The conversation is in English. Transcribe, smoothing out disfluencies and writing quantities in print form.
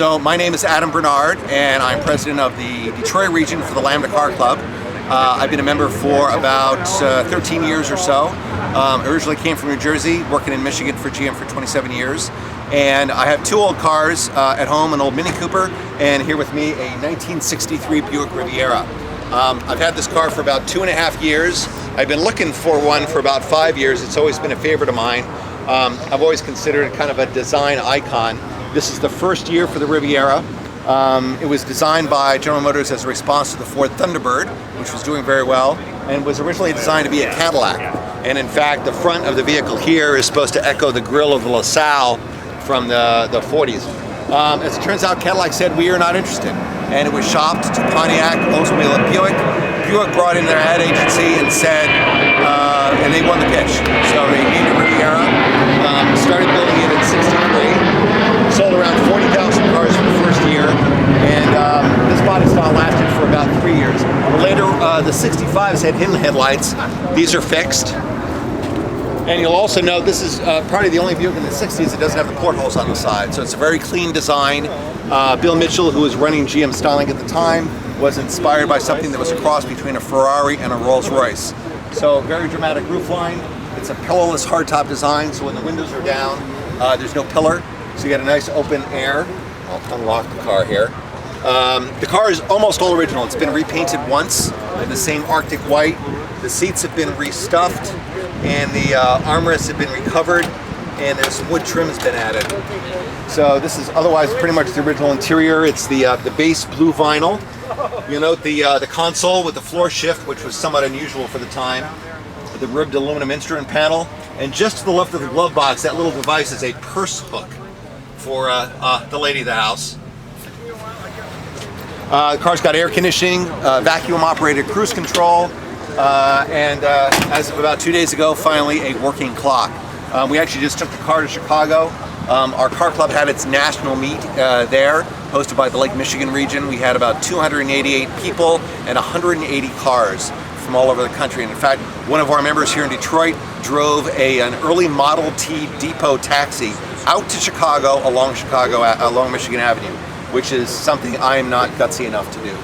So my name is Adam Bernard, and I'm president of the Detroit Region for the Lambda Car Club. I've been a member for about 13 years or so. Originally came from New Jersey, working in Michigan for GM for 27 years. And I have two old cars at home, an old Mini Cooper, and here with me a 1963 Buick Riviera. I've had this car for about 2.5 years. I've been looking for one for about 5 years. It's always been a favorite of mine. I've always considered it kind of a design icon. This is the first year for the Riviera. It was designed by General Motors as a response to the Ford Thunderbird, which was doing very well, and was originally designed to be a Cadillac. And in fact, the front of the vehicle here is supposed to echo the grille of the LaSalle from the 40s. As it turns out, Cadillac said, we are not interested. And it was shopped to Pontiac, ultimately Buick. Buick brought in their ad agency and said, and they won the pitch. So they named it Riviera, started building it in '63, sold around 40,000 cars for the first year, and this body style lasted for about 3 years. Later, the 65s had hidden headlights. These are fixed. And you'll also note this is probably the only Buick in the 60s that doesn't have the portholes on the side. So it's a very clean design. Bill Mitchell, who was running GM styling at the time, was inspired by something that was a cross between a Ferrari and a Rolls Royce. So very dramatic roofline. It's a pillarless hardtop design, so when the windows are down, there's no pillar. So you get a nice open air. I'll unlock the car here. The car is almost all original. It's been repainted once in the same Arctic white. The seats have been restuffed, and the armrests have been recovered, and there's some wood trim has been added. So this is otherwise pretty much the original interior. It's the base blue vinyl. You note the console with the floor shift, which was somewhat unusual for the time. The ribbed aluminum instrument panel, and just to the left of the glove box, that little device is a purse hook for the lady of the house. The car's got air conditioning, vacuum-operated cruise control, and as of about 2 days ago, finally a working clock. We actually just took the car to Chicago. Our car club had its national meet there, hosted by the Lake Michigan region. We had about 288 people and 180 cars from all over the country. And in fact, one of our members here in Detroit drove an early Model T depot taxi out to Chicago along Michigan Avenue, which is something I'm not gutsy enough to do.